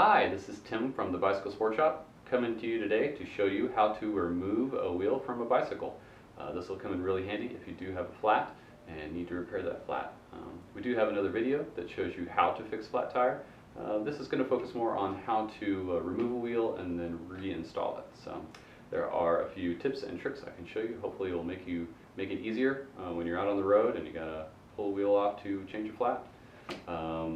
Hi, this is Tim from the Bicycle Sport Shop, coming to you today to show you how to remove a wheel from a bicycle. This will come in really handy if you do have a flat and need to repair that flat. We do have another video that shows you how to fix flat tire. This is going to focus more on how to remove a wheel and then reinstall it. So there are a few tips and tricks I can show you. Hopefully it will make it easier when you're out on the road and you got to pull a wheel off to change a flat.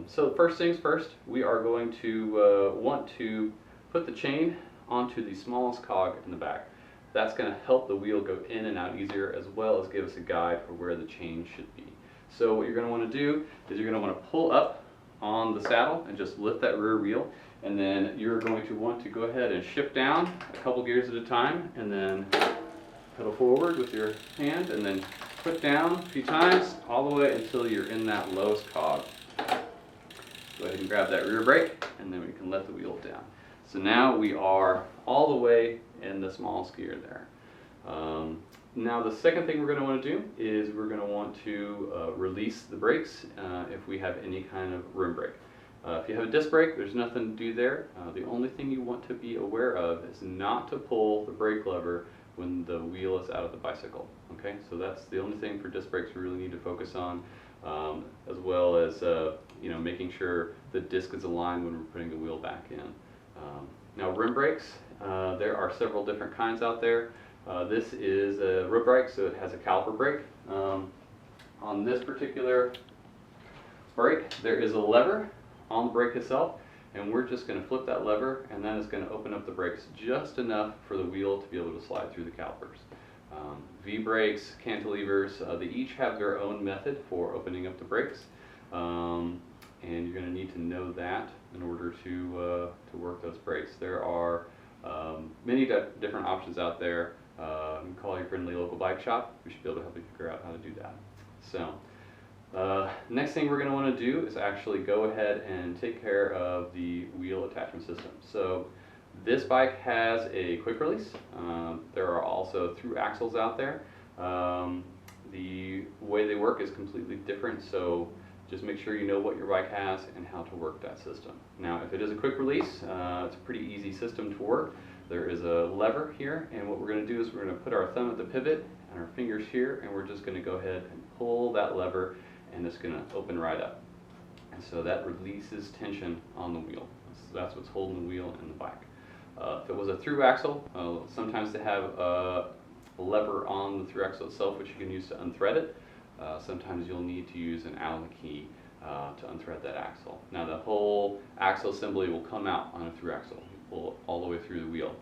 So first things first, we are going to want to put the chain onto the smallest cog in the back. That's going to help the wheel go in and out easier, as well as give us a guide for where the chain should be. So what you're going to want to do is you're going to want to pull up on the saddle and just lift that rear wheel, and then you're going to want to go ahead and shift down a couple gears at a time, and then pedal forward with your hand, and then put down a few times all the way until you're in that lowest cog. Go ahead and grab that rear brake, and then we can let the wheel down. So now we are all the way in the smallest gear there. Now the second thing we're going to want to do is we're going to want to release the brakes if we have any kind of rim brake. If you have a disc brake, there's nothing to do there. The only thing you want to be aware of is not to pull the brake lever when the wheel is out of the bicycle. Okay, so that's the only thing for disc brakes we really need to focus on, as well as making sure the disc is aligned when we're putting the wheel back in. Now rim brakes, there are several different kinds out there. This is a rib brake, so it has a caliper brake. On this particular brake, there is a lever on the brake itself, and we're just going to flip that lever, and then it's going to open up the brakes just enough for the wheel to be able to slide through the calipers. V-brakes, cantilevers, they each have their own method for opening up the brakes, and you're going to need to know that in order to work those brakes. There are many different options out there. You can call your friendly local bike shop. We should be able to help you figure out how to do that. So next thing we're going to want to do is actually go ahead and take care of the wheel attachment system. So this bike has a quick release. There are also through axles out there. The way they work is completely different, so just make sure you know what your bike has and how to work that system. Now if it is a quick release, it's a pretty easy system to work. There is a lever here, and what we're going to do is we're going to put our thumb at the pivot and our fingers here, and we're just going to go ahead and pull that lever, and it's going to open right up. And so that releases tension on the wheel. That's what's holding the wheel and the bike. If it was a through axle, sometimes they have a lever on the through axle itself which you can use to unthread it. Sometimes you'll need to use an Allen key to unthread that axle. Now the whole axle assembly will come out on a through axle. You pull it all the way through the wheel.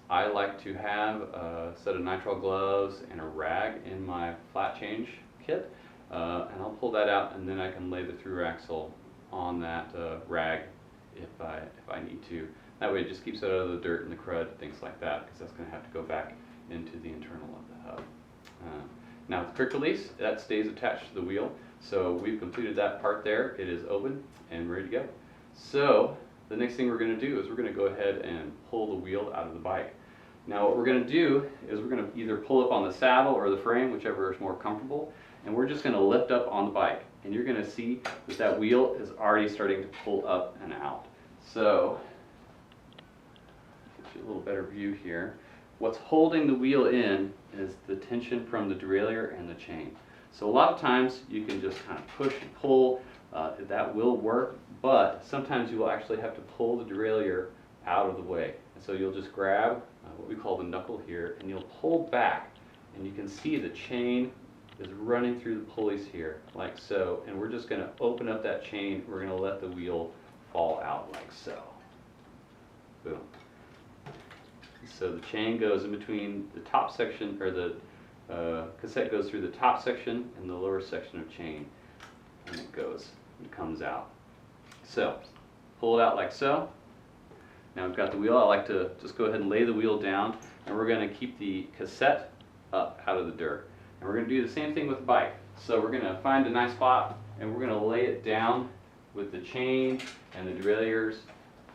I like to have a set of nitrile gloves and a rag in my flat change kit, and I'll pull that out, and then I can lay the through axle on that rag if I need to. That way it just keeps it out of the dirt and the crud, things like that, because that's going to have to go back into the internal of the hub. Now the quick release, that stays attached to the wheel, so we've completed that part there. It is open and ready to go. So the next thing we're going to do is we're going to go ahead and pull the wheel out of the bike. Now what we're going to do is we're going to either pull up on the saddle or the frame, whichever is more comfortable, and we're just going to lift up on the bike, and you're going to see that that wheel is already starting to pull up and out. So get you a little better view here. What's holding the wheel in is the tension from the derailleur and the chain. So a lot of times you can just kind of push and pull. That will work, but sometimes you will actually have to pull the derailleur out of the way. And so you'll just grab what we call the knuckle here, and you'll pull back, and you can see the chain is running through the pulleys here, like so. And we're just going to open up that chain. We're going to let the wheel fall out like so. Boom. So the chain goes in between the top section, or the cassette goes through the top section and the lower section of chain, and it comes out. So pull it out like so. Now we've got the wheel. I like to just go ahead and lay the wheel down, and we're going to keep the cassette up out of the dirt. And we're going to do the same thing with the bike. So we're going to find a nice spot, and we're going to lay it down with the chain and the derailleurs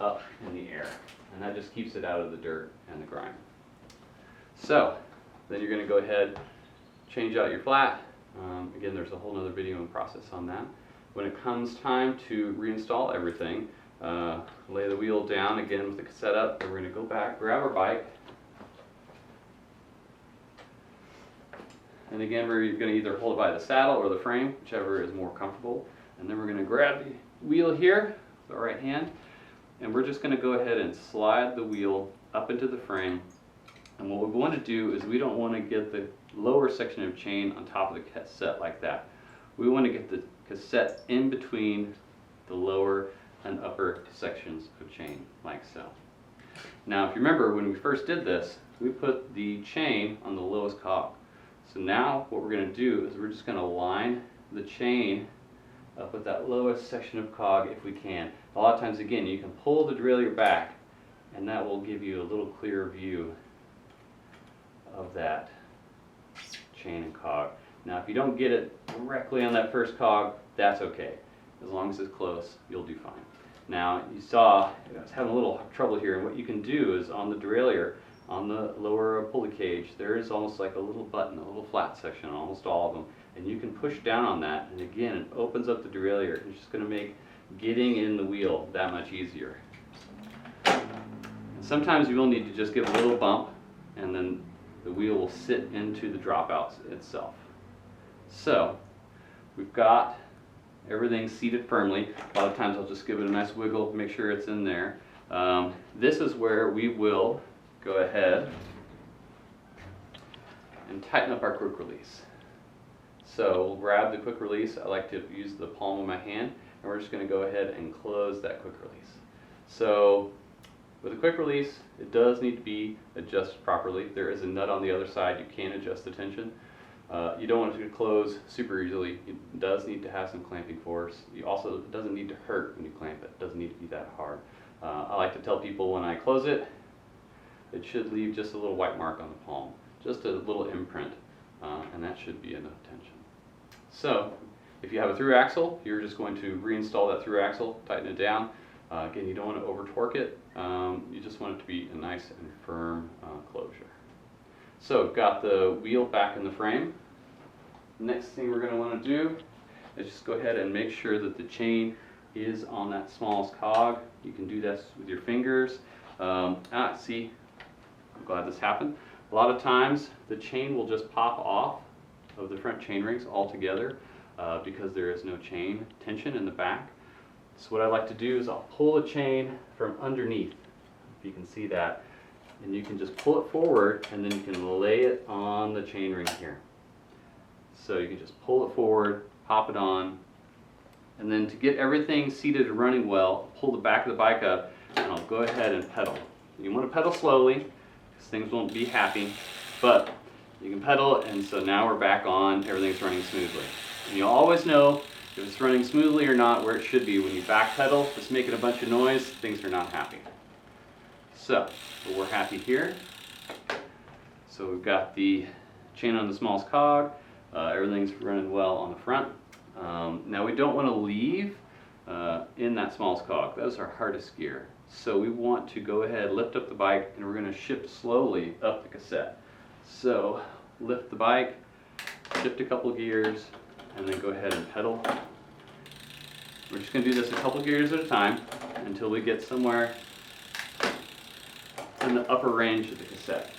up in the air. And that just keeps it out of the dirt and the grime. So then you're going to go ahead, change out your flat. Again, there's a whole other video and process on that. When it comes time to reinstall everything, lay the wheel down again with the cassette up. Then we're going to go back, grab our bike. And again, we're going to either hold it by the saddle or the frame, whichever is more comfortable. And then we're going to grab the wheel here with our right hand, and we're just going to go ahead and slide the wheel up into the frame. And what we want to do is we don't want to get the lower section of chain on top of the cassette like that. We want to get the cassette in between the lower and upper sections of chain, like so. Now, if you remember, when we first did this, we put the chain on the lowest cog. So now what we're going to do is we're just going to line the chain up with that lowest section of cog if we can. A lot of times, again, you can pull the derailleur back, and that will give you a little clearer view of that chain and cog. Now, if you don't get it directly on that first cog, that's okay. As long as it's close, you'll do fine. Now, you saw I was having a little trouble here, and what you can do is on the derailleur, on the lower pulley cage, there is almost like a little button, a little flat section on almost all of them, and you can push down on that, and again, it opens up the derailleur. It's just going to make getting in the wheel that much easier. And sometimes you will need to just give a little bump, and then the wheel will sit into the dropouts itself. So, we've got everything seated firmly. A lot of times I'll just give it a nice wiggle, make sure it's in there. This is where we will go ahead and tighten up our quick release. So we'll grab the quick release. I like to use the palm of my hand, and we're just going to go ahead and close that quick release. So with a quick release, it does need to be adjusted properly. There is a nut on the other side. You can adjust the tension. You don't want it to close super easily. It does need to have some clamping force. It doesn't need to hurt when you clamp it. It doesn't need to be that hard. I like to tell people when I close it, it should leave just a little white mark on the palm, just a little imprint, and that should be enough tension. So, if you have a through axle, you're just going to reinstall that through axle, tighten it down. Again, you don't want to over torque it. You just want it to be a nice and firm closure. So, got the wheel back in the frame. Next thing we're going to want to do is just go ahead and make sure that the chain is on that smallest cog. You can do this with your fingers. See, I'm glad this happened. A lot of times the chain will just pop off of the front chain rings altogether because there is no chain tension in the back. So what I like to do is I'll pull the chain from underneath, if you can see that, and you can just pull it forward, and then you can lay it on the chain ring here. So you can just pull it forward, pop it on, and then to get everything seated and running well, pull the back of the bike up, and I'll go ahead and pedal. You want to pedal slowly, because things won't be happy, but you can pedal, and so now we're back on, everything's running smoothly. And you'll always know if it's running smoothly or not where it should be. When you back pedal, if it's making a bunch of noise, things are not happy. So we're happy here. So we've got the chain on the smallest cog, everything's running well on the front. Now we don't want to leave in that smallest cog. That is our hardest gear. So we want to go ahead, lift up the bike, and we're going to shift slowly up the cassette. So lift the bike, shift a couple gears, and then go ahead and pedal. We're just going to do this a couple gears at a time until we get somewhere in the upper range of the cassette.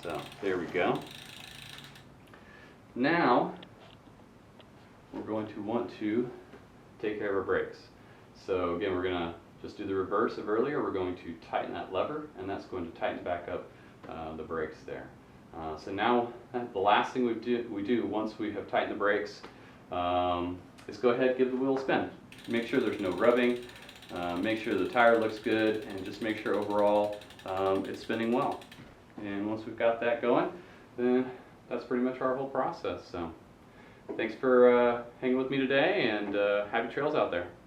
So there we go. Now we're going to want to take care of our brakes. So again, we're going to just do the reverse of earlier. We're going to tighten that lever, and that's going to tighten back up the brakes there. So now the last thing we do once we have tightened the brakes is go ahead and give the wheel a spin. Make sure there's no rubbing, make sure the tire looks good, and just make sure overall it's spinning well. And once we've got that going, then that's pretty much our whole process. So thanks for hanging with me today, and happy trails out there.